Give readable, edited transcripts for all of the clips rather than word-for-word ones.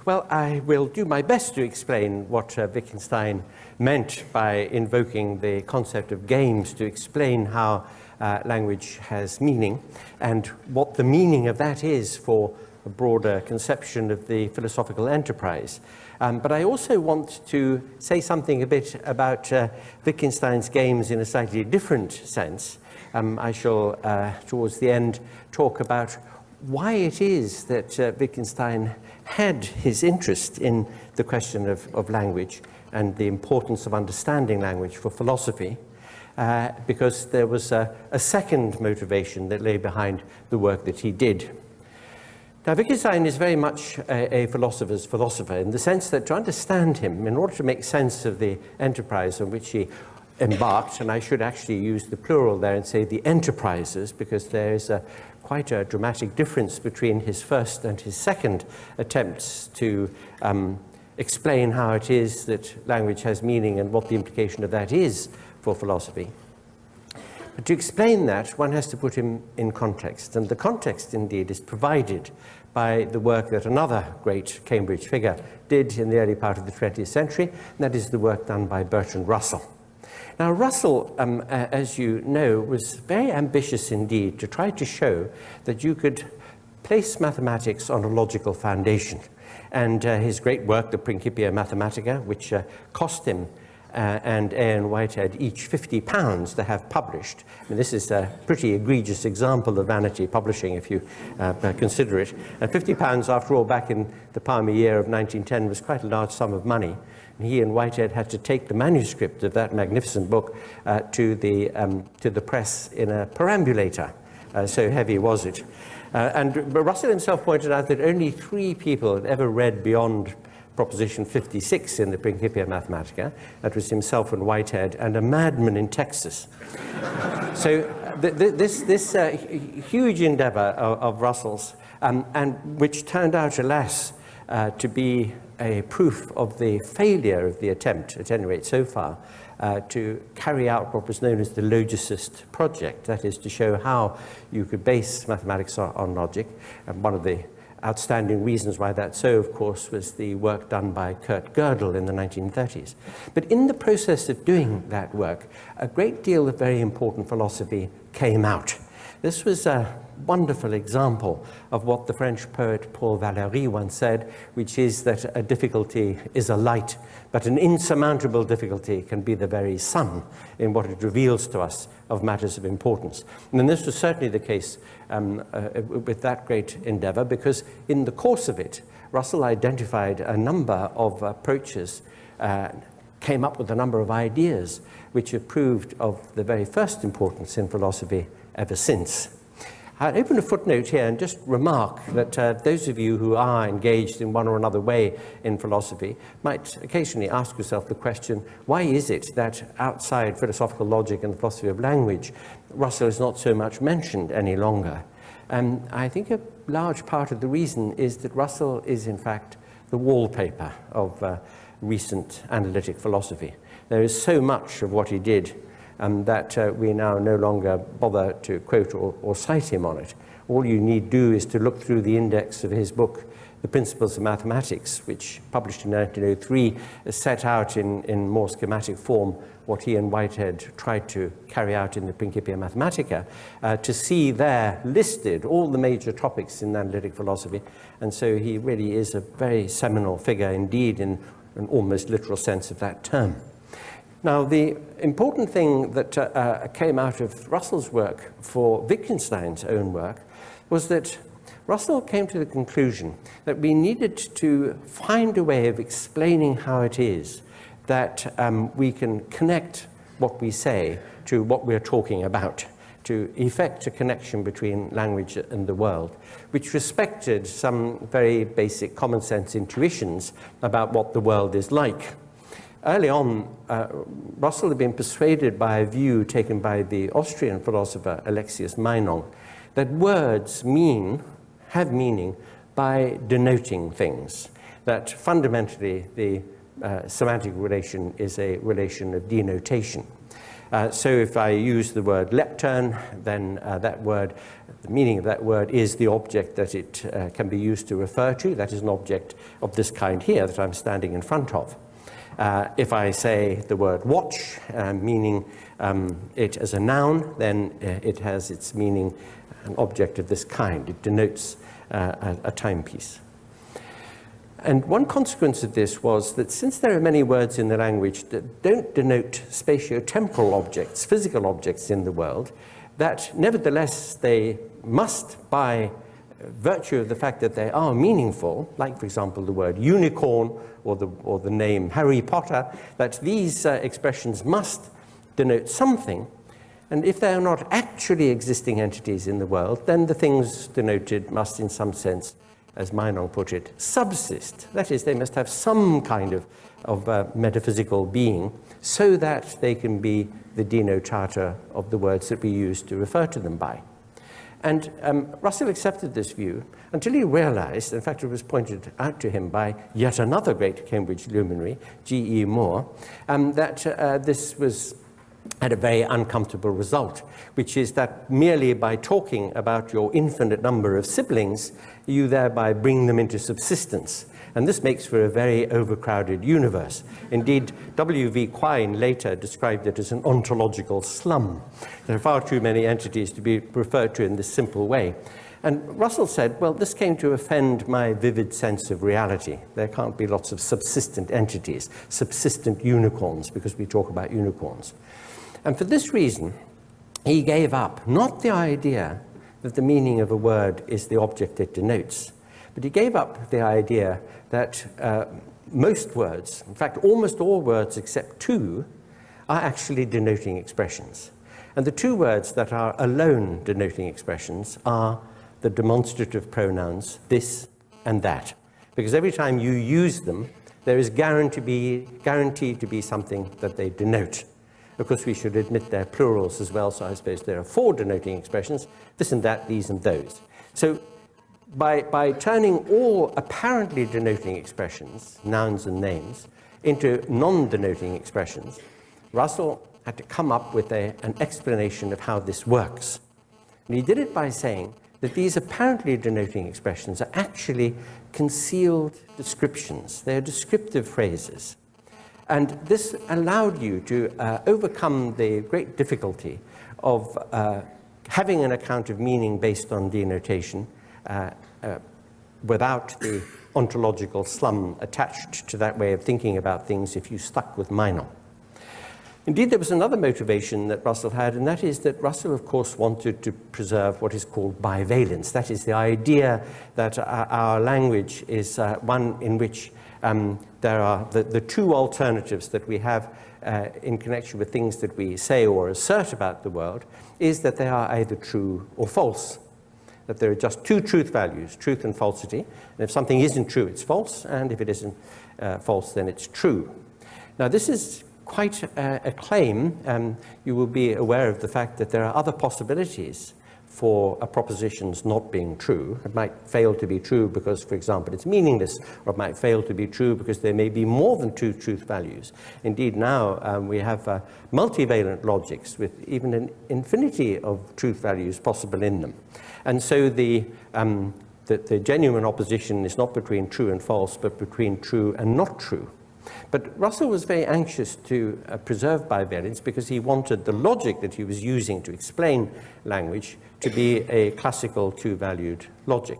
Well, I will do my best to explain what Wittgenstein meant by invoking the concept of games to explain how language has meaning and what the meaning of that is for a broader conception of the philosophical enterprise. But I also want to say something a bit about Wittgenstein's games in a slightly different sense. I shall, towards the end, talk about why it is that Wittgenstein had his interest in the question of language and the importance of understanding language for philosophy, because there was a second motivation that lay behind the work that he did. Now, Wittgenstein is very much a philosopher's philosopher in the sense that to understand him, in order to make sense of the enterprise on which he embarked, and I should actually use the plural there and say the enterprises, because there is quite a dramatic difference between his first and his second attempts to explain how it is that language has meaning and what the implication of that is for philosophy. But to explain that, one has to put him in context, and the context indeed is provided by the work that another great Cambridge figure did in the early part of the 20th century, and that is the work done by Bertrand Russell. Now, Russell, as you know, was very ambitious indeed to try to show that you could place mathematics on a logical foundation. And his great work, the Principia Mathematica, which cost him and A.N. Whitehead each £50 to have published. I mean, this is a pretty egregious example of vanity publishing, if you consider it. And £50, after all, back in the palmy year of 1910 was quite a large sum of money. And he and Whitehead had to take the manuscript of that magnificent book to the press in a perambulator. So heavy was it. But Russell himself pointed out that only 3 people had ever read beyond Proposition 56 in the Principia Mathematica. That was himself and Whitehead and a madman in Texas. So this huge endeavor of Russell's, and which turned out, alas, to be a proof of the failure of the attempt, at any rate so far, to carry out what was known as the logicist project, that is, to show how you could base mathematics on logic. And one of the outstanding reasons why that's so, of course, was the work done by Kurt Gödel in the 1930s. But in the process of doing that work, a great deal of very important philosophy came out. This was a wonderful example of what the French poet Paul Valéry once said, which is that a difficulty is a light, but an insurmountable difficulty can be the very sun in what it reveals to us of matters of importance. And this was certainly the case with that great endeavor, because in the course of it, Russell identified a number of approaches, came up with a number of ideas, which have proved of the very first importance in philosophy ever since. I'll open a footnote here and just remark that those of you who are engaged in one or another way in philosophy might occasionally ask yourself the question, why is it that outside philosophical logic and the philosophy of language, Russell is not so much mentioned any longer? I think a large part of the reason is that Russell is, in fact, the wallpaper of recent analytic philosophy. There is so much of what he did that we now no longer bother to quote or cite him on it. All you need do is to look through the index of his book, The Principles of Mathematics, which, published in 1903, set out in more schematic form what he and Whitehead tried to carry out in the Principia Mathematica, to see there listed all the major topics in analytic philosophy. And so he really is a very seminal figure indeed, in an almost literal sense of that term. Now, the important thing that came out of Russell's work for Wittgenstein's own work was that Russell came to the conclusion that we needed to find a way of explaining how it is that we can connect what we say to what we're talking about, to effect a connection between language and the world, which respected some very basic common sense intuitions about what the world is like. Early on, Russell had been persuaded by a view taken by the Austrian philosopher Alexius Meinong that words have meaning by denoting things, that fundamentally the semantic relation is a relation of denotation. So if I use the word lepton, then that word, the meaning of that word is the object that it can be used to refer to. That is an object of this kind here that I'm standing in front of. If I say the word watch, meaning it as a noun, then it has its meaning an object of this kind. It denotes a timepiece. And one consequence of this was that since there are many words in the language that don't denote spatio-temporal objects, physical objects in the world, that nevertheless they must, by virtue of the fact that they are meaningful, like for example the word unicorn or the name Harry Potter, that these expressions must denote something. And if they are not actually existing entities in the world, then the things denoted must in some sense, as Meinong put it, subsist. That is, they must have some kind of metaphysical being so that they can be the denotator of the words that we use to refer to them by. And Russell accepted this view until he realized, in fact it was pointed out to him by yet another great Cambridge luminary, G.E. Moore, that this had a very uncomfortable result, which is that merely by talking about your infinite number of siblings, you thereby bring them into subsistence. And this makes for a very overcrowded universe. Indeed, W.V. Quine later described it as an ontological slum. There are far too many entities to be referred to in this simple way. And Russell said, well, this came to offend my vivid sense of reality. There can't be lots of subsistent entities, subsistent unicorns, because we talk about unicorns. And for this reason, he gave up not the idea that the meaning of a word is the object it denotes, but he gave up the idea that most words, in fact almost all words except two, are actually denoting expressions. And the two words that are alone denoting expressions are the demonstrative pronouns this and that. Because every time you use them, there is guaranteed to be something that they denote. Of course, we should admit they're plurals as well, so I suppose there are four denoting expressions, this and that, these and those. So by turning all apparently denoting expressions, nouns and names, into non-denoting expressions, Russell had to come up with an explanation of how this works. And he did it by saying that these apparently denoting expressions are actually concealed descriptions. They're descriptive phrases. And this allowed you to overcome the great difficulty of having an account of meaning based on denotation without the ontological slum attached to that way of thinking about things if you stuck with Meinong. Indeed, there was another motivation that Russell had, and that is that Russell, of course, wanted to preserve what is called bivalence. That is the idea that our language is one in which there are the two alternatives that we have in connection with things that we say or assert about the world, is that they are either true or false. That there are just two truth values, truth and falsity. And if something isn't true, it's false, and if it isn't false, then it's true. Now, this is quite a claim. You will be aware of the fact that there are other possibilities for a proposition's not being true. It might fail to be true because, for example, it's meaningless, or it might fail to be true because there may be more than two truth values. Indeed, now we have multivalent logics with even an infinity of truth values possible in them. And so the genuine opposition is not between true and false, but between true and not true. But Russell was very anxious to preserve bivalence because he wanted the logic that he was using to explain language to be a classical two-valued logic.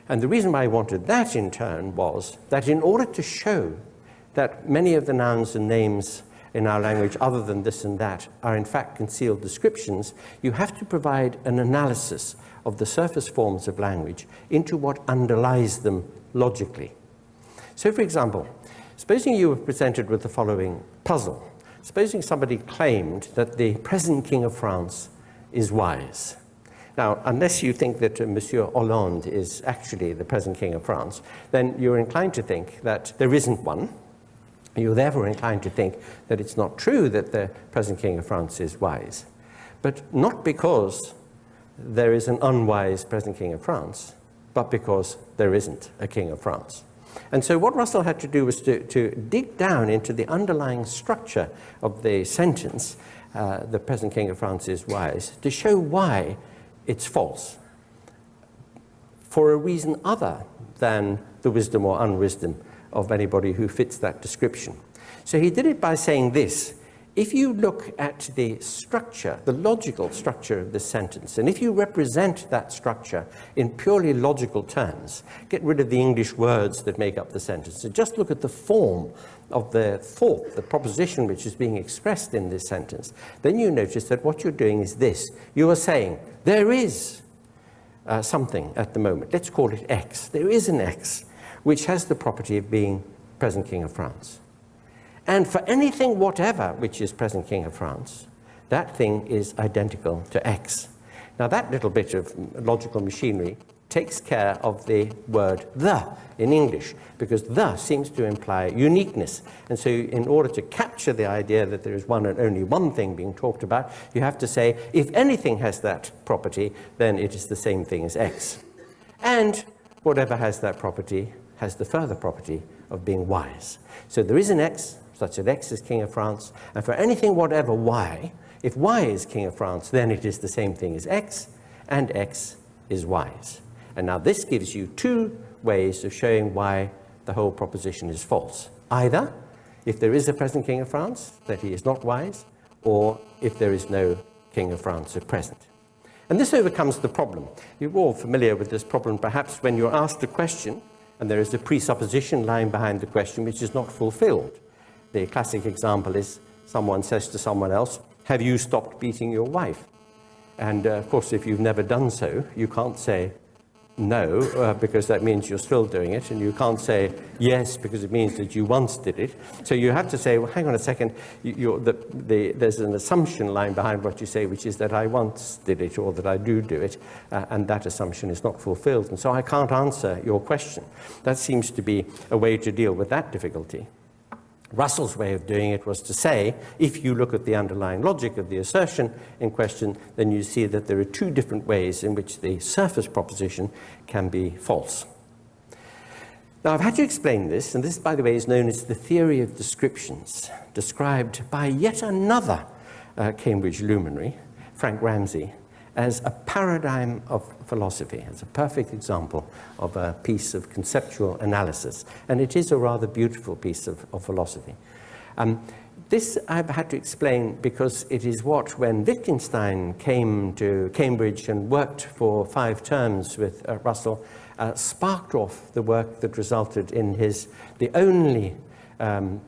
And the reason why he wanted that, in turn, was that in order to show that many of the nouns and names in our language, other than this and that, are in fact concealed descriptions, you have to provide an analysis of the surface forms of language into what underlies them logically. So, for example, supposing you were presented with the following puzzle. Supposing somebody claimed that the present King of France is wise. Now, unless you think that Monsieur Hollande is actually the present King of France, then you're inclined to think that there isn't one. You're therefore inclined to think that it's not true that the present King of France is wise. But not because there is an unwise present King of France, but because there isn't a King of France. And so what Russell had to do was to dig down into the underlying structure of the sentence, the present King of France is wise, to show why it's false, for a reason other than the wisdom or unwisdom of anybody who fits that description. So he did it by saying this: if you look at the structure, the logical structure of this sentence, and if you represent that structure in purely logical terms, get rid of the English words that make up the sentence, so just look at the form of the thought, the proposition which is being expressed in this sentence, then you notice that what you're doing is this. You are saying, there is something at the moment, let's call it X. There is an X, which has the property of being present King of France. And for anything whatever which is present King of France, that thing is identical to X. Now that little bit of logical machinery takes care of the word the in English, because the seems to imply uniqueness. And so in order to capture the idea that there is one and only one thing being talked about, you have to say, if anything has that property, then it is the same thing as X. And whatever has that property has the further property of being wise. So there is an X, such that X is King of France, and for anything whatever Y, if Y is King of France, then it is the same thing as X, and X is wise. And now this gives you two ways of showing why the whole proposition is false. Either, if there is a present King of France, that he is not wise, or if there is no King of France at present. And this overcomes the problem. You're all familiar with this problem, perhaps, when you're asked a question, and there is a presupposition lying behind the question which is not fulfilled. The classic example is someone says to someone else, have you stopped beating your wife? And of course, if you've never done so, you can't say no, because that means you're still doing it, and you can't say yes, because it means that you once did it. So you have to say, well, hang on a second, there's an assumption lying behind what you say, which is that I once did it, or that I do it, and that assumption is not fulfilled, and so I can't answer your question. That seems to be a way to deal with that difficulty. Russell's way of doing it was to say, if you look at the underlying logic of the assertion in question, then you see that there are two different ways in which the surface proposition can be false. Now, I've had to explain this, and this, by the way, is known as the theory of descriptions, described by yet another Cambridge luminary, Frank Ramsey, as a paradigm of philosophy, as a perfect example of a piece of conceptual analysis. And it is a rather beautiful piece of philosophy. This I've had to explain because it is what, when Wittgenstein came to Cambridge and worked for 5 terms with Russell, sparked off the work that resulted in the only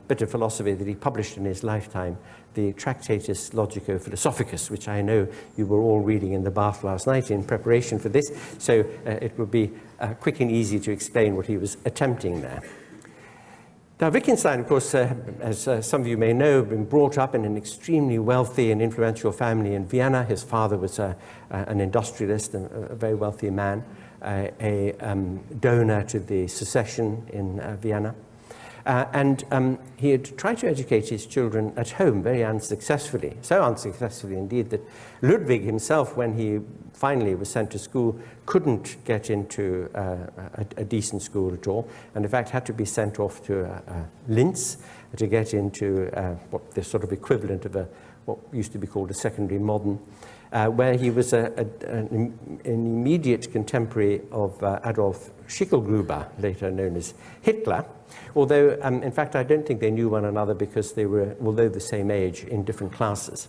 bit of philosophy that he published in his lifetime, the Tractatus Logico-Philosophicus, which I know you were all reading in the bath last night in preparation for this, so it would be quick and easy to explain what he was attempting there. Now, Wittgenstein, of course, as some of you may know, been brought up in an extremely wealthy and influential family in Vienna. His father was an industrialist, a very wealthy man, a donor to the secession in Vienna. And he had tried to educate his children at home very unsuccessfully, so unsuccessfully indeed that Ludwig himself, when he finally was sent to school, couldn't get into a decent school at all, and in fact had to be sent off to Linz to get into what the sort of equivalent of what used to be called a secondary modern, where he was an immediate contemporary of Adolf Schicklgruber, later known as Hitler, although in fact I don't think they knew one another because they were, although the same age, in different classes.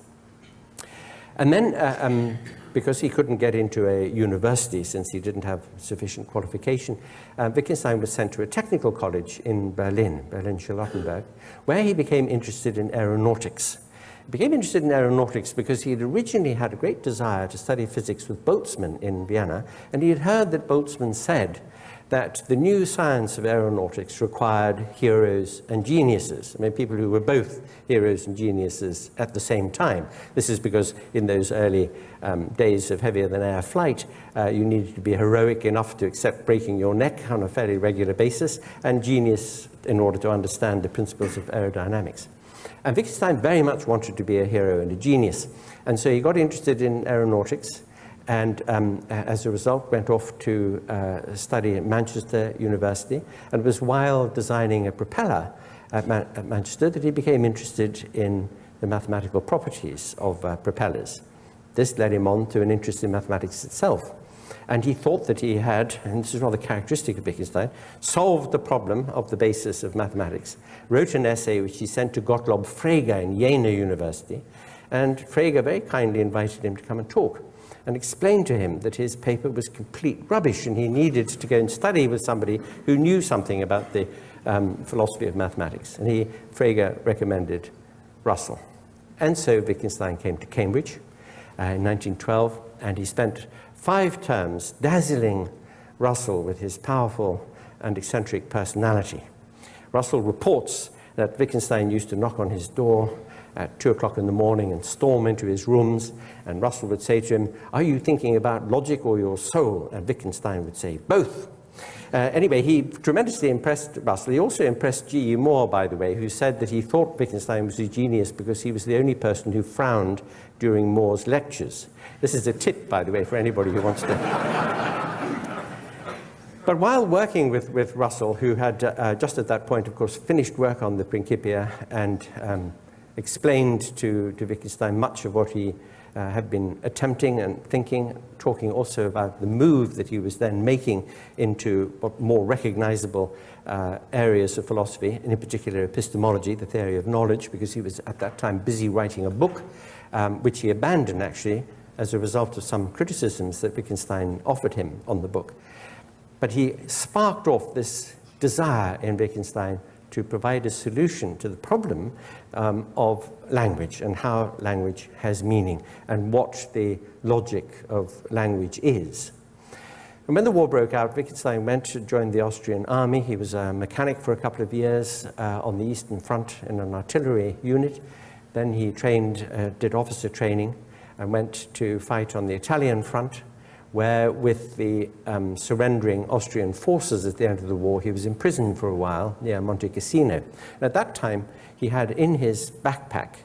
And then, because he couldn't get into a university since he didn't have sufficient qualification, Wittgenstein was sent to a technical college in Berlin-Charlottenburg, where he became interested in aeronautics. He became interested in aeronautics because he had originally had a great desire to study physics with Boltzmann in Vienna, and he had heard that Boltzmann said that the new science of aeronautics required heroes and geniuses. I mean, people who were both heroes and geniuses at the same time. This is because in those early days of heavier-than-air flight, you needed to be heroic enough to accept breaking your neck on a fairly regular basis, and genius in order to understand the principles of aerodynamics. And Wittgenstein very much wanted to be a hero and a genius, and so he got interested in aeronautics. and as a result went off to study at Manchester University, and it was while designing a propeller at Manchester that he became interested in the mathematical properties of propellers. This led him on to an interest in mathematics itself. And he thought that he had, and this is rather characteristic of Wittgenstein, solved the problem of the basis of mathematics, wrote an essay which he sent to Gottlob Frege in Jena University, and Frege very kindly invited him to come and talk and explained to him that his paper was complete rubbish and he needed to go and study with somebody who knew something about the philosophy of mathematics. And Frege recommended Russell. And so Wittgenstein came to Cambridge in 1912, and he spent 5 terms dazzling Russell with his powerful and eccentric personality. Russell reports that Wittgenstein used to knock on his door at 2 o'clock in the morning and storm into his rooms, and Russell would say to him, "Are you thinking about logic or your soul?" And Wittgenstein would say, "Both." Anyway, he tremendously impressed Russell. He also impressed G.E. Moore, by the way, who said that he thought Wittgenstein was a genius because he was the only person who frowned during Moore's lectures. This is a tip, by the way, for anybody who wants to. But while working with Russell, who had just at that point, of course, finished work on the Principia and explained to Wittgenstein much of what he had been attempting and thinking, talking also about the move that he was then making into more recognizable areas of philosophy, and in particular epistemology, the theory of knowledge, because he was at that time busy writing a book, which he abandoned actually as a result of some criticisms that Wittgenstein offered him on the book. But he sparked off this desire in Wittgenstein to provide a solution to the problem of language and how language has meaning and what the logic of language is. And when the war broke out, Wittgenstein went to join the Austrian army. He was a mechanic for a couple of years on the Eastern Front in an artillery unit. Then he trained, did officer training, and went to fight on the Italian front, where with the surrendering Austrian forces at the end of the war, he was imprisoned for a while near Monte Cassino. And at that time, he had in his backpack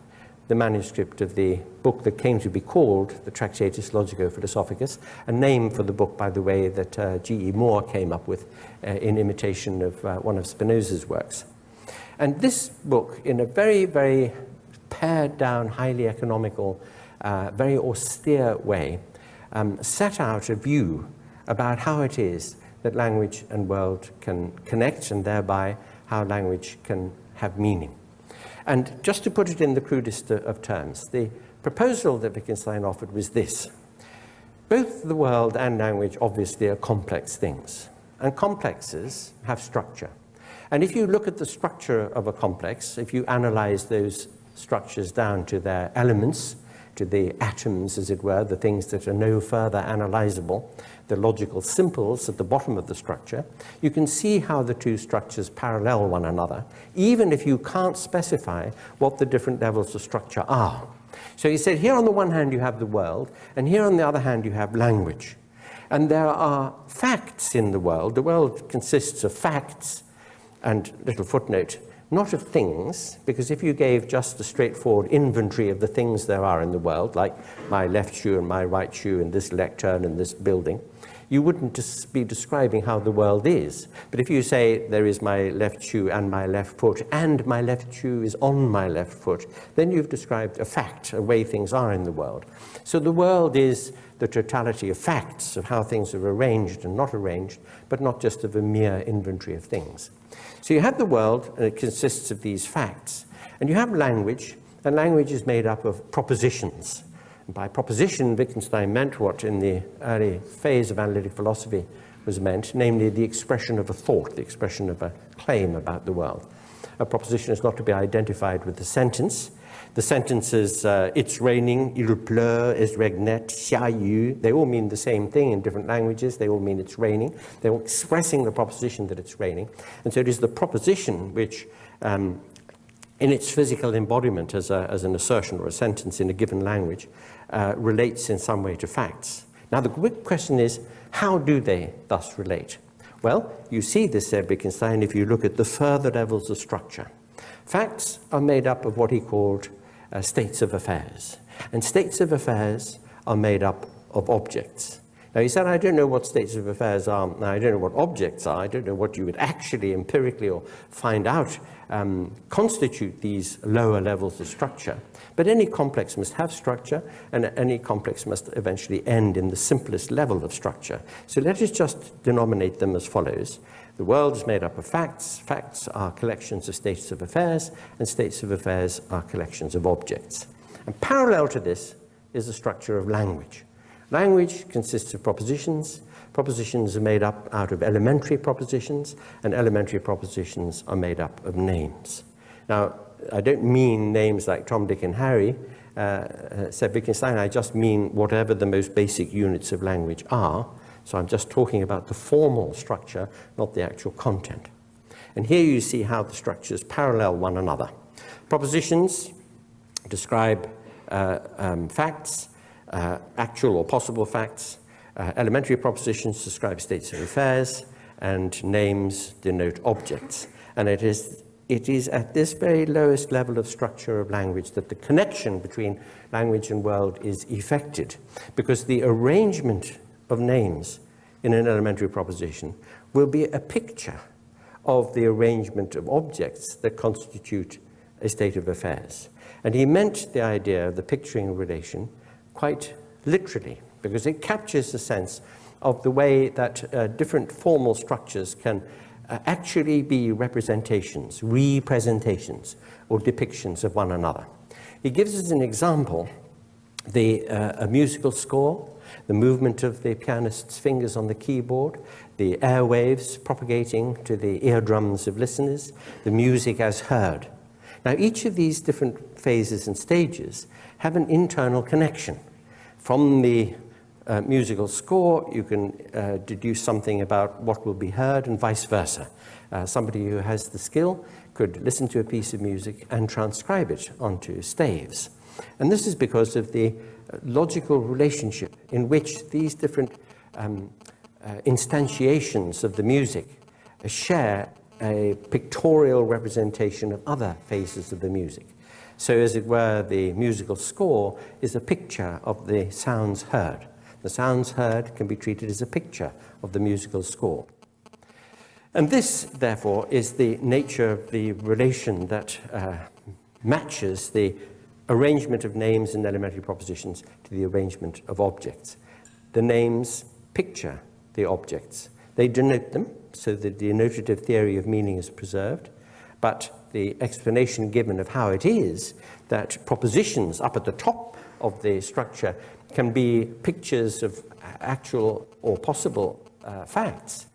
the manuscript of the book that came to be called the Tractatus Logico-Philosophicus, a name for the book, by the way, that G.E. Moore came up with in imitation of one of Spinoza's works. And this book, in a very, very pared down, highly economical, very austere way, set out a view about how it is that language and world can connect, and thereby how language can have meaning. And just to put it in the crudest of terms, the proposal that Wittgenstein offered was this. Both the world and language obviously are complex things, and complexes have structure. And if you look at the structure of a complex, if you analyze those structures down to their elements, to the atoms, as it were, the things that are no further analyzable, the logical simples at the bottom of the structure, you can see how the two structures parallel one another, even if you can't specify what the different levels of structure are. So he said, here on the one hand you have the world, and here on the other hand you have language. And there are facts in the world. The world consists of facts, and little footnote, not of things, because if you gave just a straightforward inventory of the things there are in the world, like my left shoe and my right shoe and this lectern and this building, you wouldn't just be describing how the world is. But if you say there is my left shoe and my left foot, and my left shoe is on my left foot, then you've described a fact, a way things are in the world. So the world is the totality of facts, of how things are arranged and not arranged, but not just of a mere inventory of things. So you have the world, and it consists of these facts. And you have language, and language is made up of propositions. And by proposition, Wittgenstein meant what in the early phase of analytic philosophy was meant, namely the expression of a thought, the expression of a claim about the world. A proposition is not to be identified with the sentence. The sentences, it's raining, il pleut, es regnet, xia yu, they all mean the same thing in different languages. They all mean it's raining. They're all expressing the proposition that it's raining. And so it is the proposition which, in its physical embodiment as an assertion or a sentence in a given language, relates in some way to facts. Now the quick question is, how do they thus relate? Well, you see this, said Wittgenstein, if you look at the further levels of structure. Facts are made up of what he called states of affairs. And states of affairs are made up of objects. Now, he said, I don't know what states of affairs are, and I don't know what objects are, I don't know what you would actually empirically or find out constitute these lower levels of structure. But any complex must have structure, and any complex must eventually end in the simplest level of structure. So let us just denominate them as follows. The world is made up of facts. Facts are collections of states of affairs, and states of affairs are collections of objects. And parallel to this is the structure of language. Language consists of propositions. Propositions are made up out of elementary propositions, and elementary propositions are made up of names. Now, I don't mean names like Tom, Dick, and Harry, said Wittgenstein. I just mean whatever the most basic units of language are. So I'm just talking about the formal structure, not the actual content. And here you see how the structures parallel one another. Propositions describe facts, actual or possible facts. Elementary propositions describe states of affairs, and names denote objects. And it is at this very lowest level of structure of language that the connection between language and world is effected, because the arrangement of names in an elementary proposition will be a picture of the arrangement of objects that constitute a state of affairs. And he meant the idea of the picturing relation quite literally, because it captures the sense of the way that different formal structures can actually be representations, representations, or depictions of one another. He gives us an example, a musical score, the movement of the pianist's fingers on the keyboard, the airwaves propagating to the eardrums of listeners, the music as heard. Now, each of these different phases and stages have an internal connection. From the musical score, you can deduce something about what will be heard, and vice versa. Somebody who has the skill could listen to a piece of music and transcribe it onto staves. And this is because of the logical relationship in which these different instantiations of the music share a pictorial representation of other phases of the music. So, as it were, the musical score is a picture of the sounds heard. The sounds heard can be treated as a picture of the musical score. And this, therefore, is the nature of the relation that matches the arrangement of names in elementary propositions to the arrangement of objects. The names picture the objects. They denote them, so the denotative theory of meaning is preserved, but the explanation given of how it is that propositions up at the top of the structure can be pictures of actual or possible facts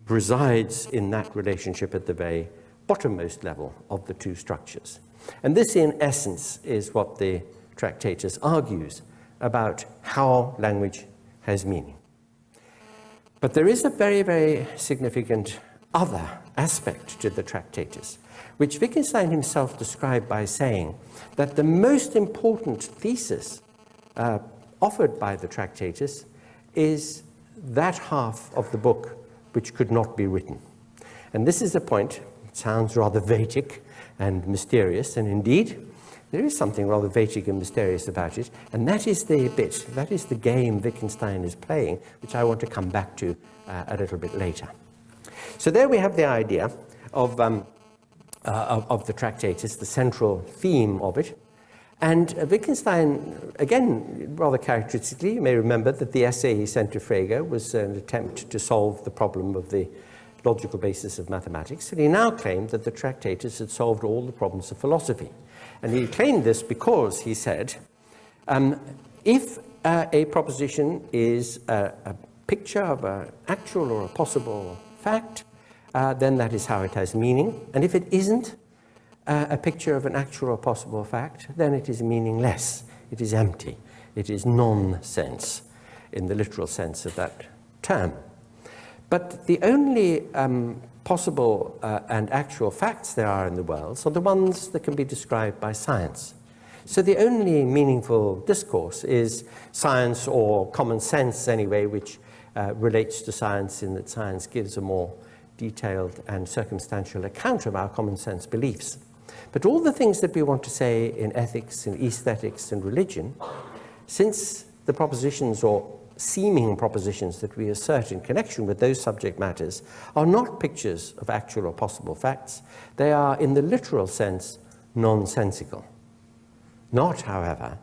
resides in that relationship at the very bottommost level of the two structures. And this, in essence, is what the Tractatus argues about how language has meaning. But there is a very, very significant other aspect to the Tractatus, which Wittgenstein himself described by saying that the most important thesis offered by the Tractatus is that half of the book which could not be written. And this is a point, it sounds rather Vedic and mysterious, and indeed, there is something rather Vedic and mysterious about it, and that is the bit, that is the game Wittgenstein is playing, which I want to come back to a little bit later. So there we have the idea of the Tractatus, the central theme of it. And Wittgenstein, again, rather characteristically, you may remember that the essay he sent to Frege was an attempt to solve the problem of the logical basis of mathematics. And he now claimed that the Tractatus had solved all the problems of philosophy. And he claimed this because, he said, if a proposition is a picture of an actual or a possible fact, then that is how it has meaning. And if it isn't a picture of an actual or possible fact, then it is meaningless. It is empty. It is nonsense in the literal sense of that term. But the only possible and actual facts there are in the world are the ones that can be described by science. So the only meaningful discourse is science, or common sense anyway, which relates to science in that science gives a more detailed and circumstantial account of our common sense beliefs. But all the things that we want to say in ethics, in aesthetics, and religion, since the propositions or seeming propositions that we assert in connection with those subject matters are not pictures of actual or possible facts. They are, in the literal sense, nonsensical. Not, however,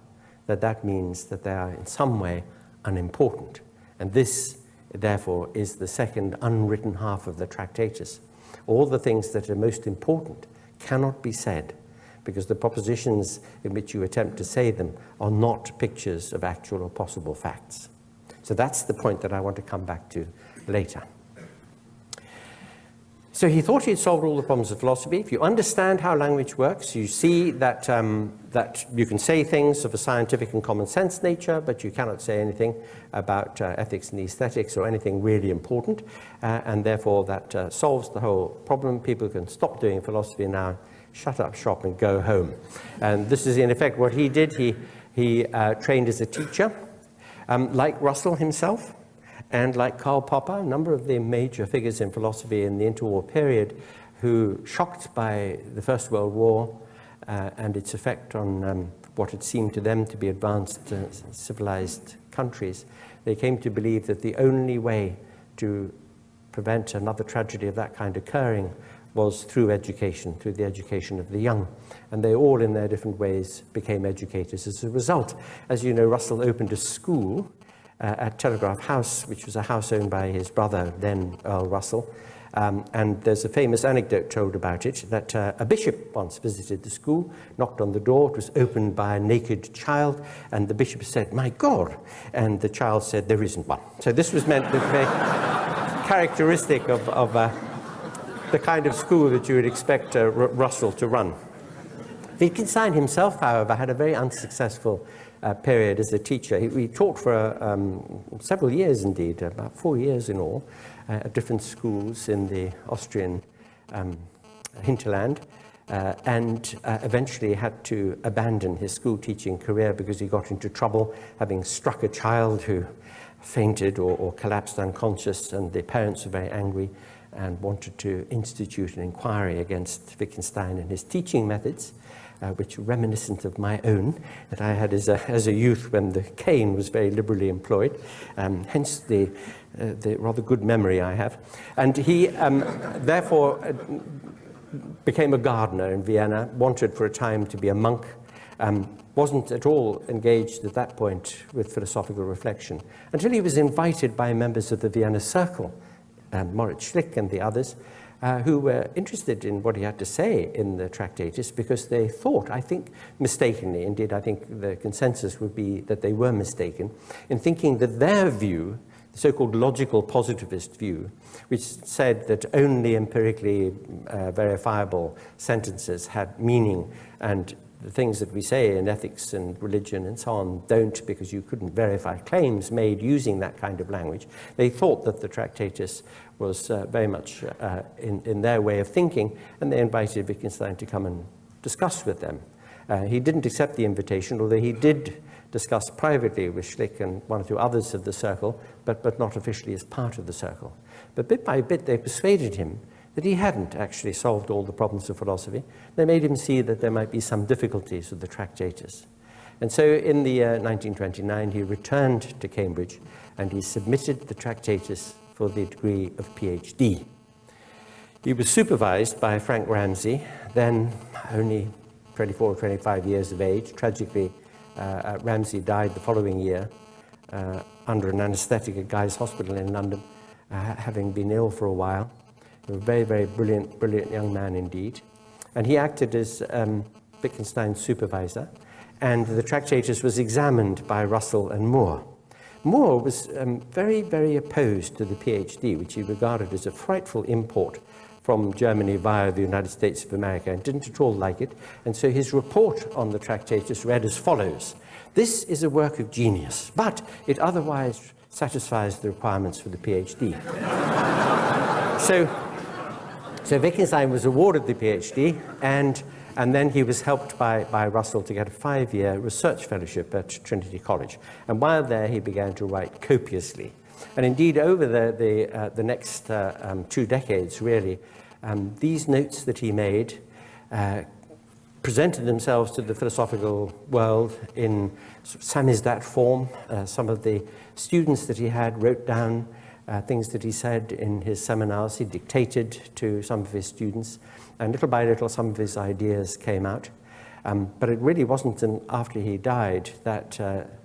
that means that they are in some way unimportant. And this, therefore, is the second unwritten half of the Tractatus. All the things that are most important cannot be said, because the propositions in which you attempt to say them are not pictures of actual or possible facts. So that's the point that I want to come back to later. So he thought he had solved all the problems of philosophy. If you understand how language works, you see that, that you can say things of a scientific and common sense nature, but you cannot say anything about ethics and aesthetics or anything really important, and therefore that solves the whole problem. People can stop doing philosophy now, shut up shop and go home. And this is in effect what he did. He trained as a teacher, like Russell himself, and like Karl Popper, a number of the major figures in philosophy in the interwar period who, shocked by the First World War and its effect on what had seemed to them to be advanced civilized countries, they came to believe that the only way to prevent another tragedy of that kind occurring was through education, through the education of the young. And they all, in their different ways, became educators as a result. As you know, Russell opened a school at Telegraph House, which was a house owned by his brother, then Earl Russell. And there's a famous anecdote told about it, that a bishop once visited the school, knocked on the door, it was opened by a naked child, and the bishop said, "My God," and the child said, "There isn't one." So this was meant to be characteristic of the kind of school that you would expect Russell to run. Wittgenstein himself, however, had a very unsuccessful period as a teacher. He taught for several years indeed, about 4 years in all, at different schools in the Austrian hinterland, and eventually had to abandon his school teaching career because he got into trouble, having struck a child who fainted or collapsed unconscious, and the parents were very angry and wanted to institute an inquiry against Wittgenstein and his teaching methods, which are reminiscent of my own, that I had as a youth when the cane was very liberally employed, hence the rather good memory I have. And he therefore became a gardener in Vienna, wanted for a time to be a monk, wasn't at all engaged at that point with philosophical reflection, until he was invited by members of the Vienna Circle, Moritz Schlick and the others, who were interested in what he had to say in the Tractatus, because they thought, I think mistakenly, indeed I think the consensus would be that they were mistaken, in thinking that their view, the so-called logical positivist view, which said that only empirically verifiable sentences had meaning, and the things that we say in ethics and religion and so on don't, because you couldn't verify claims made using that kind of language. They thought that the Tractatus was very much in their way of thinking, and they invited Wittgenstein to come and discuss with them. He didn't accept the invitation, although he did discuss privately with Schlick and one or two others of the circle, but not officially as part of the circle. But bit by bit they persuaded him that he hadn't actually solved all the problems of philosophy. They made him see that there might be some difficulties with the Tractatus. And so in the year 1929, he returned to Cambridge and he submitted the Tractatus for the degree of PhD. He was supervised by Frank Ramsey, then only 24 or 25 years of age. Tragically, Ramsey died the following year under an anesthetic at Guy's Hospital in London, having been ill for a while. A very, very brilliant young man indeed. And he acted as Wittgenstein's supervisor, and the Tractatus was examined by Russell and Moore. Moore was very, very opposed to the PhD, which he regarded as a frightful import from Germany via the United States of America, and didn't at all like it. And so his report on the Tractatus read as follows: "This is a work of genius, but it otherwise satisfies the requirements for the PhD." So Wittgenstein was awarded the PhD, and then he was helped by Russell to get a 5-year research fellowship at Trinity College. And while there, he began to write copiously. And indeed, over the next 2 decades, really, these notes that he made presented themselves to the philosophical world in sort of samizdat form. Some of the students that he had wrote down things that he said in his seminars. He dictated to some of his students, and little by little some of his ideas came out. But it really wasn't after he died that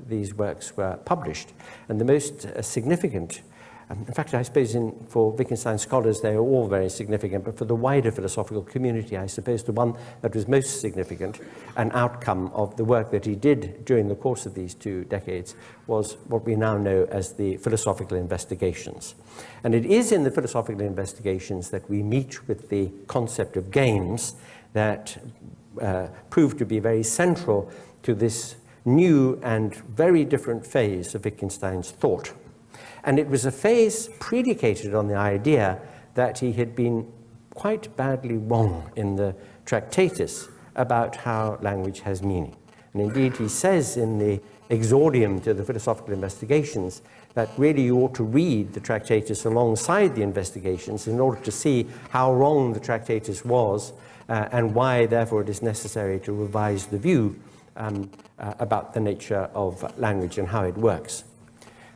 these works were published. And the most significant, in fact, I suppose for Wittgenstein scholars, they are all very significant, but for the wider philosophical community, I suppose the one that was most significant, an outcome of the work that he did during the course of these 2 decades, was what we now know as the philosophical investigations. And it is in the philosophical investigations that we meet with the concept of games that proved to be very central to this new and very different phase of Wittgenstein's thought. And it was a phase predicated on the idea that he had been quite badly wrong in the Tractatus about how language has meaning. And indeed, he says in the exordium to the philosophical investigations that really you ought to read the Tractatus alongside the investigations in order to see how wrong the Tractatus was and why, therefore, it is necessary to revise the view about the nature of language and how it works.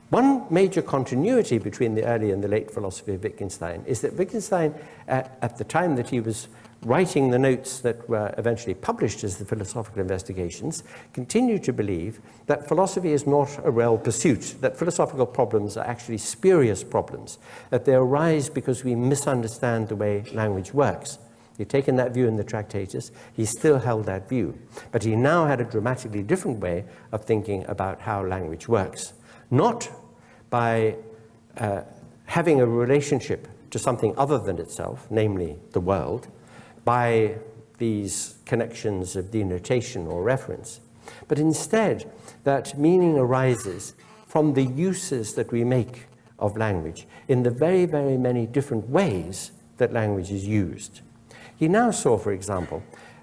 One major continuity between the early and the late philosophy of Wittgenstein is that Wittgenstein, at the time that he was writing the notes that were eventually published as the philosophical investigations, continued to believe that philosophy is not a real pursuit, that philosophical problems are actually spurious problems, that they arise because we misunderstand the way language works. He'd taken that view in the Tractatus. He still held that view. But he now had a dramatically different way of thinking about how language works. Not by having a relationship to something other than itself, namely the world, by these connections of denotation or reference, but instead that meaning arises from the uses that we make of language in the very, very many different ways that language is used. He now saw, for example,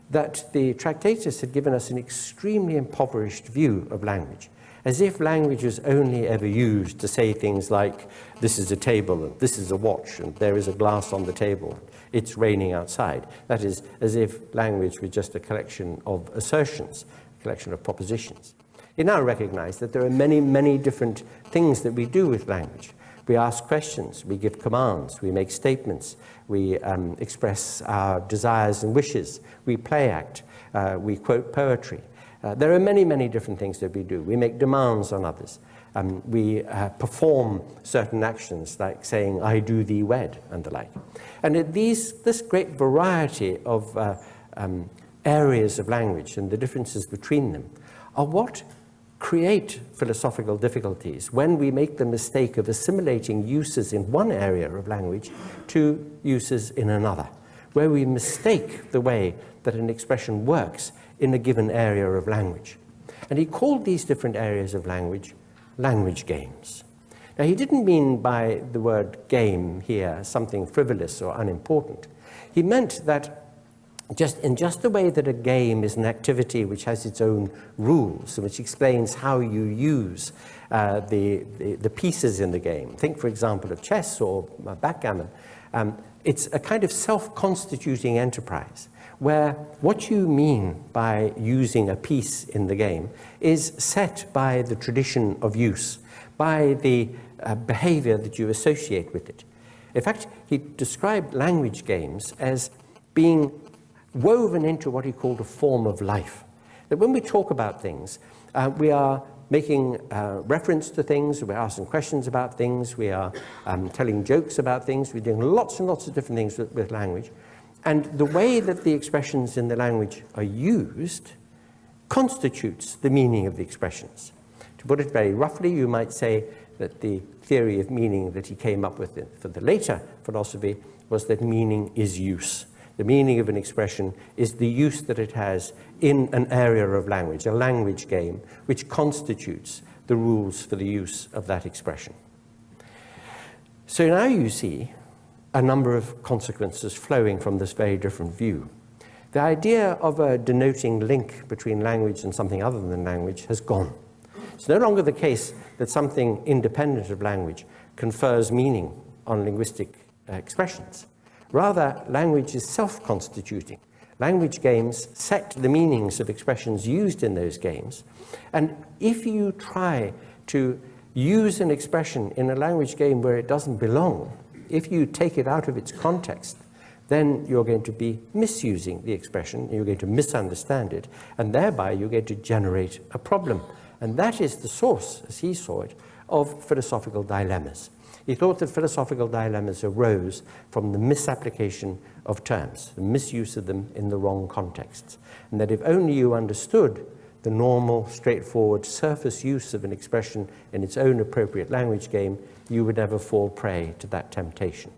that the Tractatus had given us an extremely impoverished view of language, as if language was only ever used to say things like, this is a table, and this is a watch, and there is a glass on the table, it's raining outside. That is, as if language was just a collection of assertions, a collection of propositions. He now recognized that there are many, many different things that we do with language. We ask questions, we give commands, we make statements, we express our desires and wishes, we play act, we quote poetry. There are many, many different things that we do. We make demands on others. We perform certain actions like saying, I do thee wed, and the like. And this great variety of areas of language and the differences between them are what create philosophical difficulties when we make the mistake of assimilating uses in one area of language to uses in another, where we mistake the way that an expression works in a given area of language. And he called these different areas of language language games. Now, he didn't mean by the word game here something frivolous or unimportant. He meant that in just the way that a game is an activity which has its own rules, which explains how you use the pieces in the game. Think, for example, of chess or backgammon. It's a kind of self-constituting enterprise, where what you mean by using a piece in the game is set by the tradition of use, by the behavior that you associate with it. In fact, he described language games as being woven into what he called a form of life. That when we talk about things, we are making reference to things, we're asking questions about things, we are telling jokes about things, we're doing lots and lots of different things with language. And the way that the expressions in the language are used constitutes the meaning of the expressions. To put it very roughly, you might say that the theory of meaning that he came up with for the later philosophy was that meaning is use. The meaning of an expression is the use that it has in an area of language, a language game, which constitutes the rules for the use of that expression. So now you see a number of consequences flowing from this very different view. The idea of a denoting link between language and something other than language has gone. It's no longer the case that something independent of language confers meaning on linguistic expressions. Rather, language is self-constituting. Language games set the meanings of expressions used in those games. And if you try to use an expression in a language game where it doesn't belong, if you take it out of its context, then you're going to be misusing the expression, you're going to misunderstand it, and thereby you're going to generate a problem. And that is the source, as he saw it, of philosophical dilemmas. He thought that philosophical dilemmas arose from the misapplication of terms, the misuse of them in the wrong contexts, and that if only you understood the normal, straightforward, surface use of an expression in its own appropriate language game, you would never fall prey to that temptation.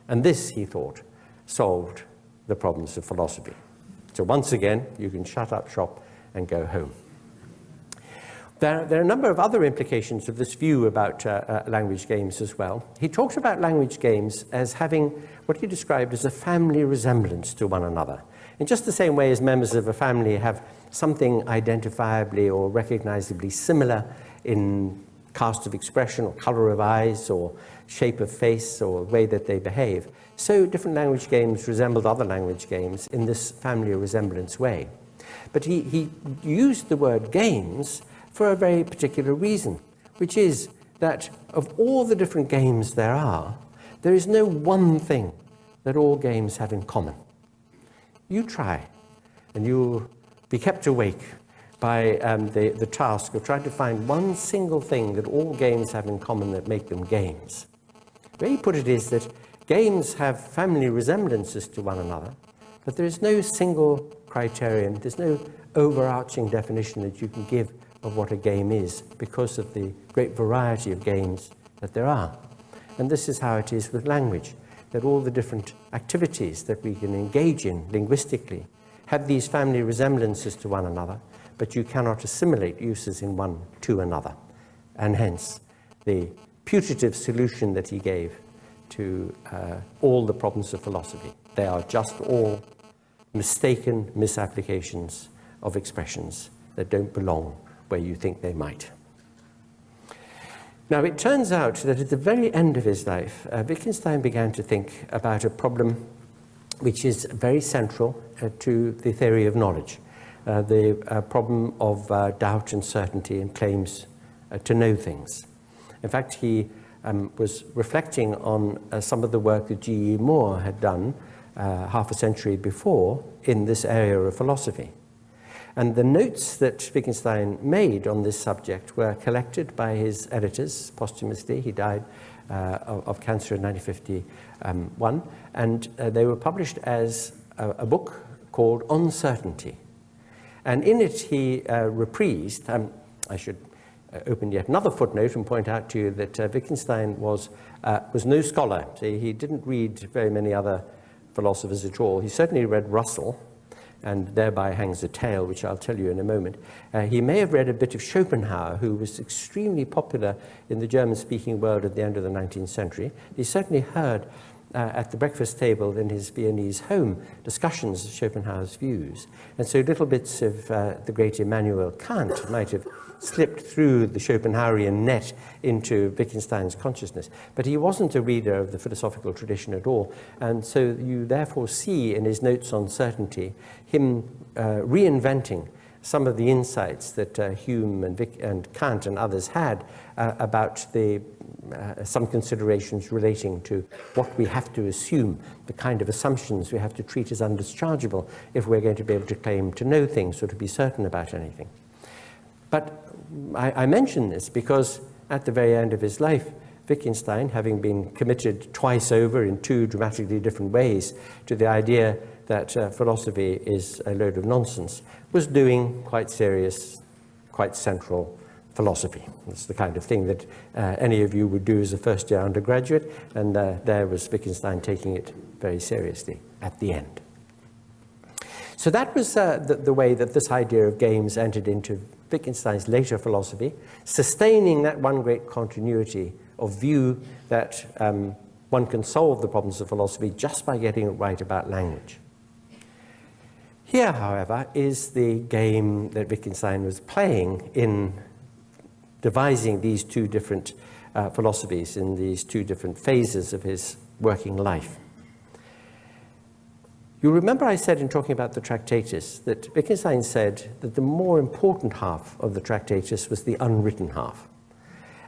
And this, he thought, solved the problems of philosophy. So once again, you can shut up shop and go home. There are a number of other implications of this view about language games as well. He talked about language games as having what he described as a family resemblance to one another. In just the same way as members of a family have something identifiably or recognizably similar in cast of expression or color of eyes or shape of face or way that they behave, so different language games resembled other language games in this family resemblance way. But he used the word games for a very particular reason, which is that of all the different games there is no one thing that all games have in common. You try, and you'll be kept awake by the task of trying to find one single thing that all games have in common that make them games. The way he put it is that games have family resemblances to one another, but there is no single criterion, there's no overarching definition that you can give of what a game is because of the great variety of games that there are. And this is how it is with language, that all the different activities that we can engage in linguistically have these family resemblances to one another, but you cannot assimilate uses in one to another. And hence, the putative solution that he gave to all the problems of philosophy. They are just all mistaken misapplications of expressions that don't belong where you think they might. Now, it turns out that at the very end of his life, Wittgenstein began to think about a problem which is very central to the theory of knowledge, the problem of doubt, uncertainty, and claims to know things. In fact, he was reflecting on some of the work that G.E. Moore had done half a century before in this area of philosophy. And the notes that Wittgenstein made on this subject were collected by his editors posthumously. He died of cancer in 1951, and they were published as a book called Uncertainty. And in it he reprised, I should open yet another footnote and point out to you that Wittgenstein was no scholar. So he didn't read very many other philosophers at all. He certainly read Russell, and thereby hangs a tale, which I'll tell you in a moment. He may have read a bit of Schopenhauer, who was extremely popular in the German-speaking world at the end of the 19th century. He certainly heard at the breakfast table in his Viennese home discussions of Schopenhauer's views. And so little bits of the great Immanuel Kant might have slipped through the Schopenhauerian net into Wittgenstein's consciousness. But he wasn't a reader of the philosophical tradition at all. And so you therefore see in his notes on certainty him reinventing some of the insights that Hume and Kant and others had about some considerations relating to what we have to assume, the kind of assumptions we have to treat as undischargeable if we're going to be able to claim to know things or to be certain about anything. But I mention this because at the very end of his life, Wittgenstein, having been committed twice over in two dramatically different ways to the idea that philosophy is a load of nonsense, was doing quite serious, quite central philosophy. It's the kind of thing that any of you would do as a first-year undergraduate, and there was Wittgenstein taking it very seriously at the end. So that was the way that this idea of games entered into Wittgenstein's later philosophy, sustaining that one great continuity of view that one can solve the problems of philosophy just by getting it right about language. Here, however, is the game that Wittgenstein was playing in devising these two different philosophies in these two different phases of his working life. You remember I said in talking about the Tractatus that Wittgenstein said that the more important half of the Tractatus was the unwritten half.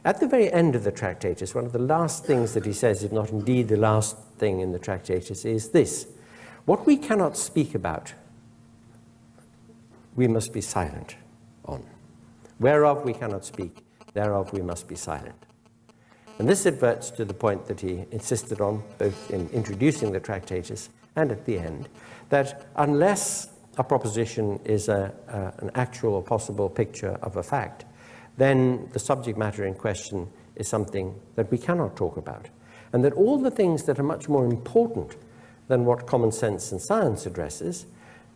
At the very end of the Tractatus, one of the last things that he says, if not indeed the last thing in the Tractatus, is this: what we cannot speak about, we must be silent on. Whereof we cannot speak, thereof we must be silent. And this adverts to the point that he insisted on, both in introducing the Tractatus and at the end, that unless a proposition is an actual or possible picture of a fact, then the subject matter in question is something that we cannot talk about. And that all the things that are much more important than what common sense and science addresses,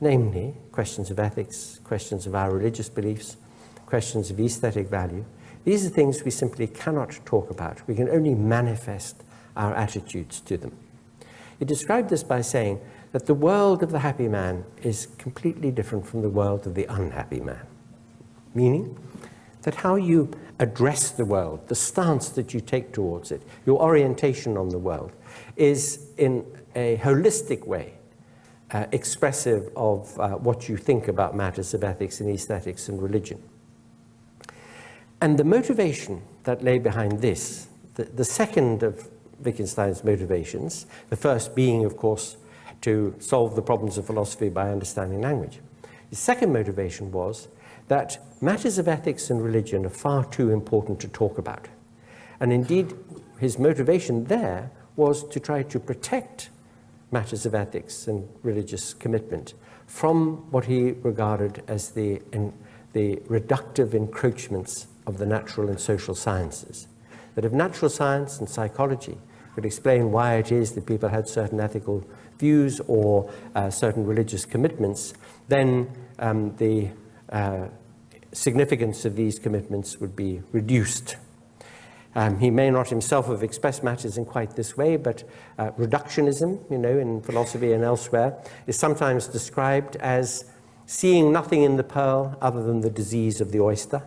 namely questions of ethics, questions of our religious beliefs, questions of aesthetic value, these are things we simply cannot talk about. We can only manifest our attitudes to them. He described this by saying that the world of the happy man is completely different from the world of the unhappy man. Meaning that how you address the world, the stance that you take towards it, your orientation on the world, is in a holistic way expressive of what you think about matters of ethics and aesthetics and religion. And the motivation that lay behind this, the second of Wittgenstein's motivations, the first being, of course, to solve the problems of philosophy by understanding language. The second motivation was that matters of ethics and religion are far too important to talk about. And indeed, his motivation there was to try to protect matters of ethics and religious commitment from what he regarded as the reductive encroachments of the natural and social sciences. That if natural science and psychology could explain why it is that people had certain ethical views or certain religious commitments, then the significance of these commitments would be reduced. He may not himself have expressed matters in quite this way, but reductionism, in philosophy and elsewhere, is sometimes described as seeing nothing in the pearl other than the disease of the oyster,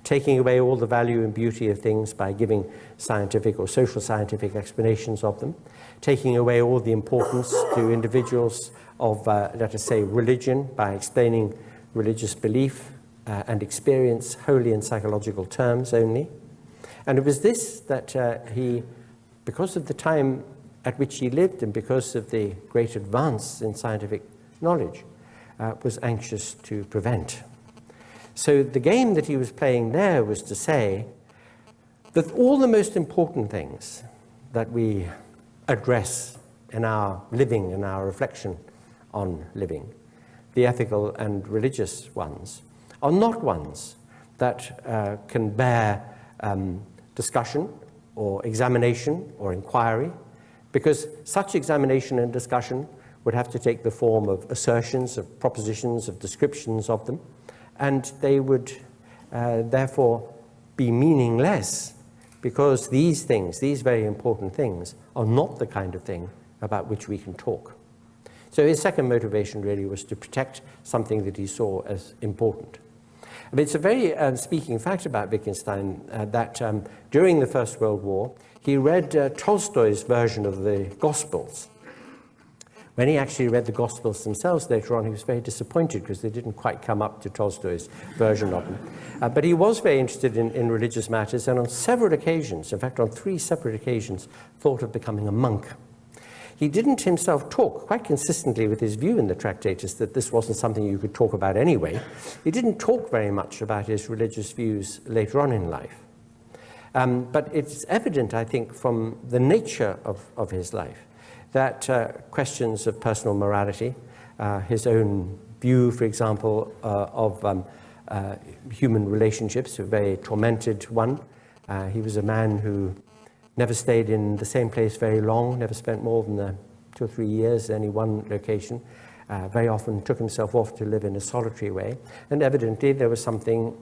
taking away all the value and beauty of things by giving scientific or social scientific explanations of them, taking away all the importance to individuals of, let us say, religion by explaining religious belief and experience wholly in psychological terms only. And it was this that he, because of the time at which he lived and because of the great advance in scientific knowledge, was anxious to prevent. So the game that he was playing there was to say that all the most important things that we address in our living and our reflection on living, the ethical and religious ones, are not ones that can bear discussion or examination or inquiry, because such examination and discussion would have to take the form of assertions, of propositions, of descriptions of them, and they would therefore be meaningless, because these things, these very important things, are not the kind of thing about which we can talk. So his second motivation really was to protect something that he saw as important. I mean, it's a very speaking fact about Wittgenstein that during the First World War, he read Tolstoy's version of the Gospels. When he actually read the Gospels themselves later on, he was very disappointed because they didn't quite come up to Tolstoy's version of them. But he was very interested in religious matters, and on several occasions, in fact on 3 separate occasions, thought of becoming a monk. He didn't himself talk quite consistently with his view in the Tractatus that this wasn't something you could talk about anyway. He didn't talk very much about his religious views later on in life. But it's evident, I think, from the nature of his life that questions of personal morality, his own view, for example, of human relationships, a very tormented one. He was a man who never stayed in the same place very long, never spent more than 2 or 3 years at any one location, very often took himself off to live in a solitary way. And evidently there was something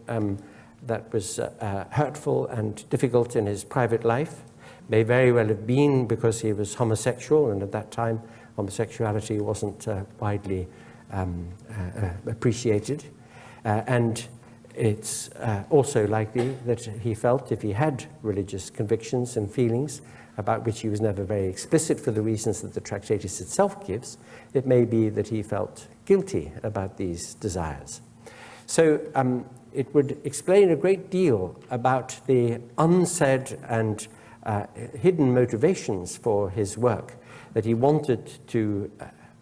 that was hurtful and difficult in his private life. May very well have been because he was homosexual, and at that time homosexuality wasn't widely appreciated. And it's also likely that he felt if he had religious convictions and feelings, about which he was never very explicit for the reasons that the Tractatus itself gives. It may be that he felt guilty about these desires. So it would explain a great deal about the unsaid and hidden motivations for his work, that he wanted to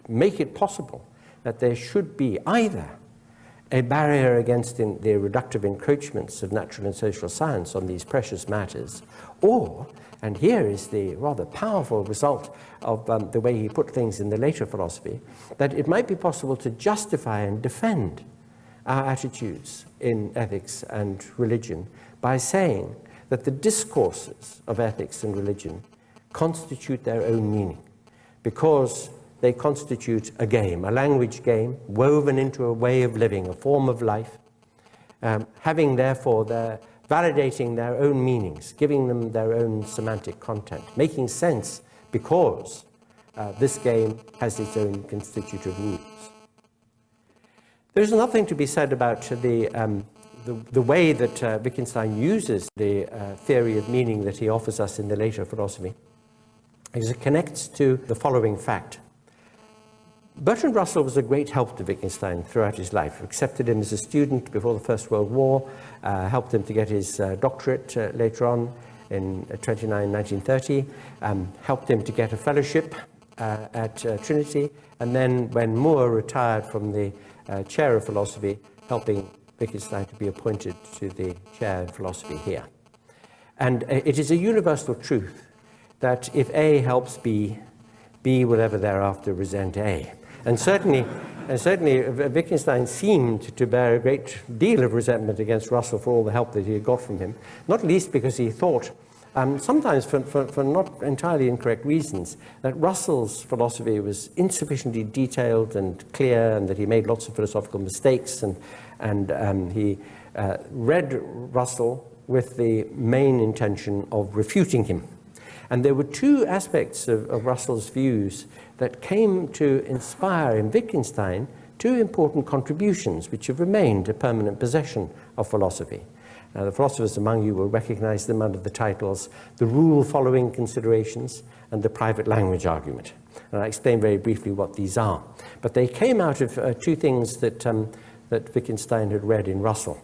make it possible that there should be either a barrier against the reductive encroachments of natural and social science on these precious matters, or, and here is the rather powerful result of the way he put things in the later philosophy, that it might be possible to justify and defend our attitudes in ethics and religion by saying that the discourses of ethics and religion constitute their own meaning, because they constitute a game, a language game, woven into a way of living, a form of life, having therefore validating their own meanings, giving them their own semantic content, making sense because this game has its own constitutive rules. There's another thing to be said about the way that Wittgenstein uses the theory of meaning that he offers us in the later philosophy, because it connects to the following fact. Bertrand Russell was a great help to Wittgenstein throughout his life. Accepted him as a student before the First World War, helped him to get his doctorate later on in 1930, helped him to get a fellowship at Trinity, and then when Moore retired from the chair of philosophy, helping Wittgenstein to be appointed to the chair of philosophy here. And it is a universal truth that if A helps B, B will ever thereafter resent A. And certainly Wittgenstein seemed to bear a great deal of resentment against Russell for all the help that he had got from him, not least because he thought, sometimes for not entirely incorrect reasons, that Russell's philosophy was insufficiently detailed and clear, and that he made lots of philosophical mistakes, and he read Russell with the main intention of refuting him. And there were two aspects of Russell's views that came to inspire in Wittgenstein two important contributions which have remained a permanent possession of philosophy. Now, the philosophers among you will recognize them under the titles The Rule-Following Considerations and The Private Language Argument. And I'll explain very briefly what these are. But they came out of two things that Wittgenstein had read in Russell.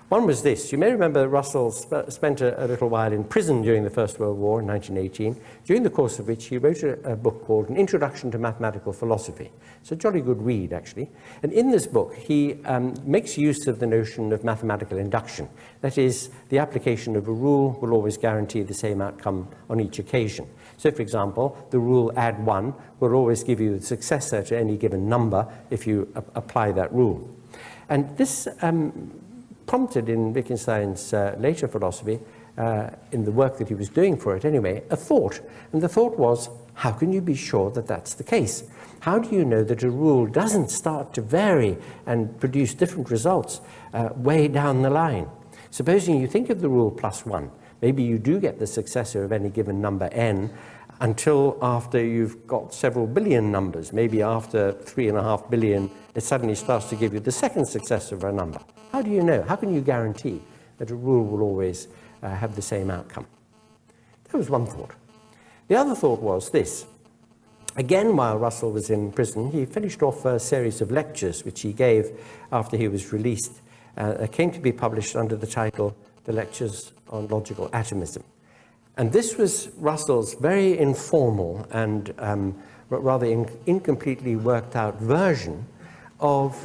One was this. You may remember that Russell spent a little while in prison during the First World War in 1918, during the course of which he wrote a book called An Introduction to Mathematical Philosophy. It's a jolly good read, actually. And in this book, he makes use of the notion of mathematical induction. That is, the application of a rule will always guarantee the same outcome on each occasion. So, for example, the rule add 1 will always give you the successor to any given number if you apply that rule. And this prompted in Wittgenstein's later philosophy, in the work that he was doing for it anyway, a thought. And the thought was, how can you be sure that that's the case? How do you know that a rule doesn't start to vary and produce different results way down the line? Supposing you think of the rule +1, maybe you do get the successor of any given number n until after you've got several billion numbers. Maybe after 3.5 billion, it suddenly starts to give you the second successor of a number. How do you know? How can you guarantee that a rule will always have the same outcome? That was one thought. The other thought was this. Again, while Russell was in prison, he finished off a series of lectures which he gave after he was released. Came to be published under the title The Lectures on Logical Atomism. And this was Russell's very informal and rather incompletely worked out version of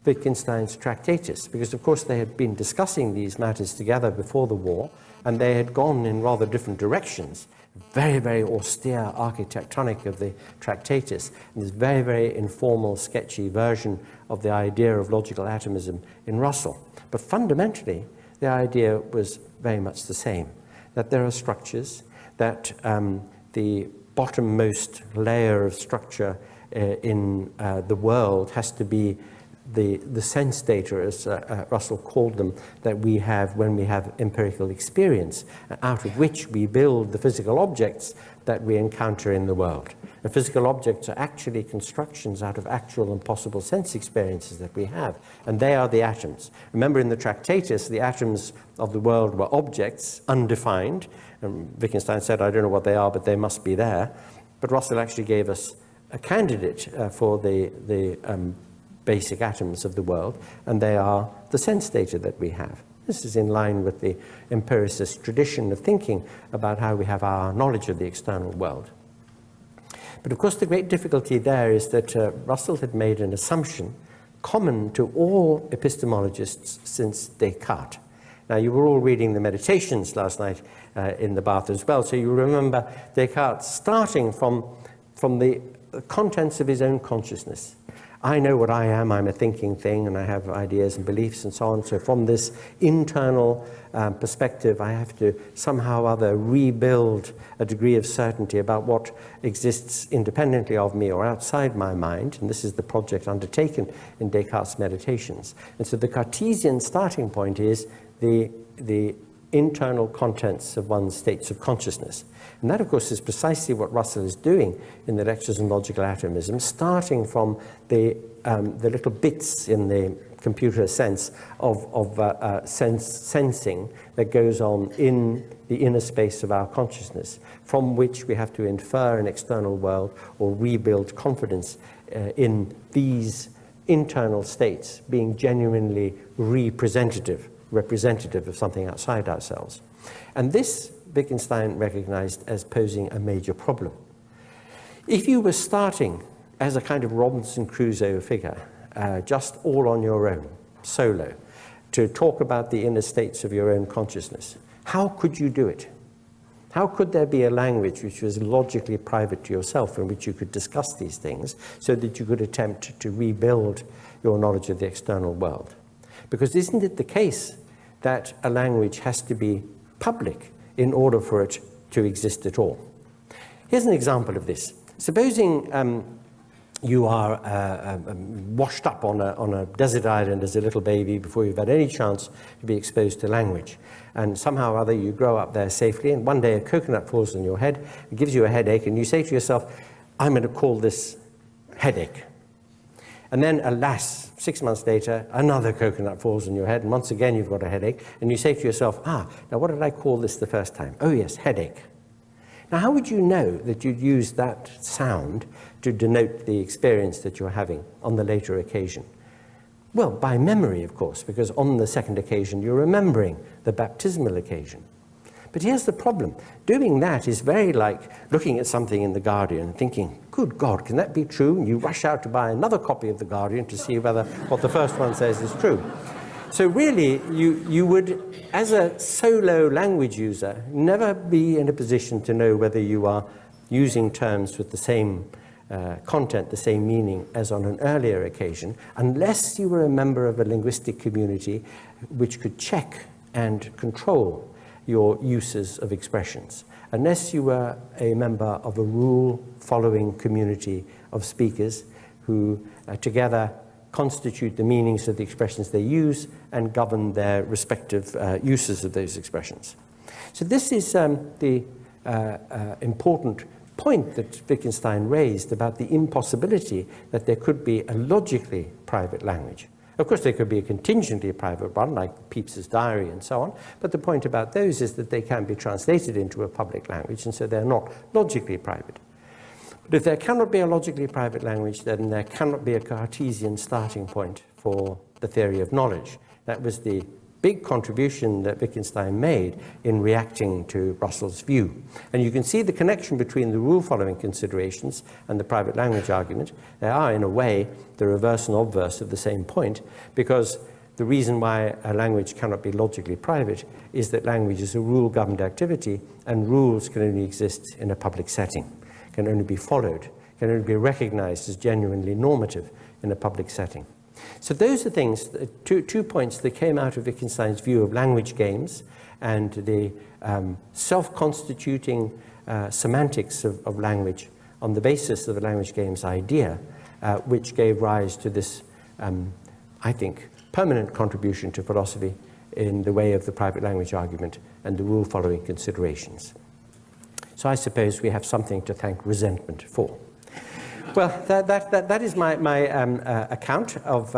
Wittgenstein's Tractatus, because of course they had been discussing these matters together before the war, and they had gone in rather different directions. Very, very austere architectonic of the Tractatus, and this very, very informal, sketchy version of the idea of logical atomism in Russell. But fundamentally, the idea was very much the same, that there are structures, that the bottommost layer of structure in the world has to be the sense data, as Russell called them, that we have when we have empirical experience, out of which we build the physical objects that we encounter in the world. And physical objects are actually constructions out of actual and possible sense experiences that we have, and they are the atoms. Remember, in the Tractatus, the atoms of the world were objects, undefined. And Wittgenstein said, I don't know what they are, but they must be there. But Russell actually gave us a candidate for the basic atoms of the world, and they are the sense data that we have. This is in line with the empiricist tradition of thinking about how we have our knowledge of the external world. But of course, the great difficulty there is that Russell had made an assumption common to all epistemologists since Descartes. Now, you were all reading the Meditations last night in the bath as well, so you remember Descartes starting from the contents of his own consciousness. I know what I am, I'm a thinking thing, and I have ideas and beliefs and so on. So from this internal perspective, I have to somehow or other rebuild a degree of certainty about what exists independently of me or outside my mind. And this is the project undertaken in Descartes' Meditations. And so the Cartesian starting point is the internal contents of one's states of consciousness. And that, of course, is precisely what Russell is doing in the Lectures on Logical Atomism, starting from the little bits in the computer sense of sensing that goes on in the inner space of our consciousness, from which we have to infer an external world or rebuild confidence in these internal states being genuinely representative of something outside ourselves. And this Wittgenstein recognized as posing a major problem. If you were starting as a kind of Robinson Crusoe figure, just all on your own, solo, to talk about the inner states of your own consciousness, how could you do it? How could there be a language which was logically private to yourself in which you could discuss these things so that you could attempt to rebuild your knowledge of the external world? Because isn't it the case that a language has to be public in order for it to exist at all? Here's an example of this. Supposing you are washed up on a desert island as a little baby before you've had any chance to be exposed to language. And somehow or other you grow up there safely, and one day a coconut falls on your head, it gives you a headache, and you say to yourself, I'm going to call this headache. And then, alas, 6 months later, another coconut falls on your head, and once again you've got a headache, and you say to yourself, now what did I call this the first time? Oh yes, headache. Now, how would you know that you'd use that sound to denote the experience that you're having on the later occasion? Well, by memory, of course, because on the second occasion you're remembering the baptismal occasion. But here's the problem. Doing that is very like looking at something in The Guardian and thinking, good God, can that be true? And you rush out to buy another copy of The Guardian to see whether what the first one says is true. So really, you would, as a solo language user, never be in a position to know whether you are using terms with the same content, the same meaning as on an earlier occasion, unless you were a member of a linguistic community which could check and control your uses of expressions, unless you were a member of a rule-following community of speakers who together constitute the meanings of the expressions they use and govern their respective uses of those expressions. So this is the important point that Wittgenstein raised about the impossibility that there could be a logically private language. Of course, there could be a contingently private one, like Pepys's diary and so on, but the point about those is that they can be translated into a public language, and so they're not logically private. But if there cannot be a logically private language, then there cannot be a Cartesian starting point for the theory of knowledge. That was the big contribution that Wittgenstein made in reacting to Russell's view. And you can see the connection between the rule-following considerations and the private language argument. They are, in a way, the reverse and obverse of the same point, because the reason why a language cannot be logically private is that language is a rule-governed activity, and rules can only exist in a public setting, can only be followed, can only be recognized as genuinely normative in a public setting. So those are things, two points that came out of Wittgenstein's view of language games and the self-constituting semantics of language on the basis of the language games idea, which gave rise to this I think, permanent contribution to philosophy in the way of the private language argument and the rule-following considerations. So I suppose we have something to thank resentment for. Well, that is my account of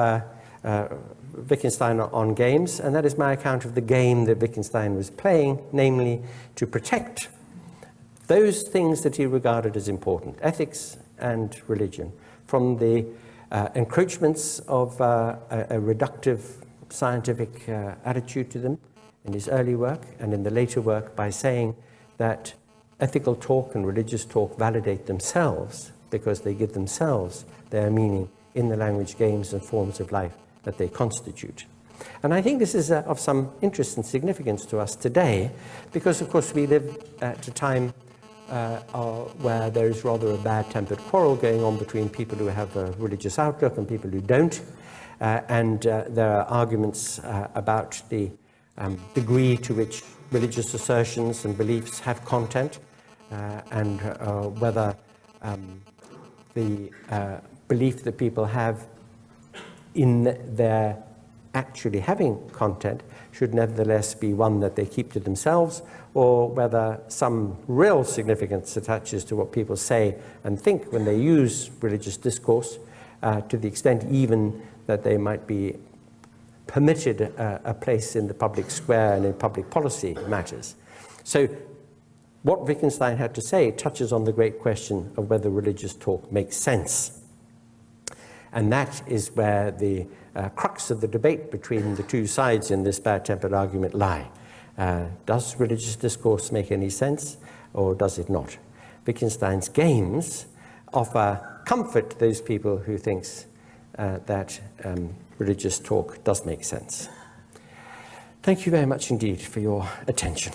Wittgenstein on games, and that is my account of the game that Wittgenstein was playing, namely to protect those things that he regarded as important, ethics and religion, from the encroachments of a reductive scientific attitude to them in his early work and in the later work, by saying that ethical talk and religious talk validate themselves because they give themselves their meaning in the language, games, and forms of life that they constitute. And I think this is of some interest and significance to us today, because, of course, we live at a time where there is rather a bad-tempered quarrel going on between people who have a religious outlook and people who don't. And there are arguments about the degree to which religious assertions and beliefs have content, and whether the belief that people have in their actually having content should nevertheless be one that they keep to themselves, or whether some real significance attaches to what people say and think when they use religious discourse, to the extent even that they might be permitted a place in the public square and in public policy matters. So what Wittgenstein had to say touches on the great question of whether religious talk makes sense. And that is where the crux of the debate between the two sides in this bad-tempered argument lie. Does religious discourse make any sense, or does it not? Wittgenstein's games offer comfort to those people who thinks that religious talk does make sense. Thank you very much indeed for your attention.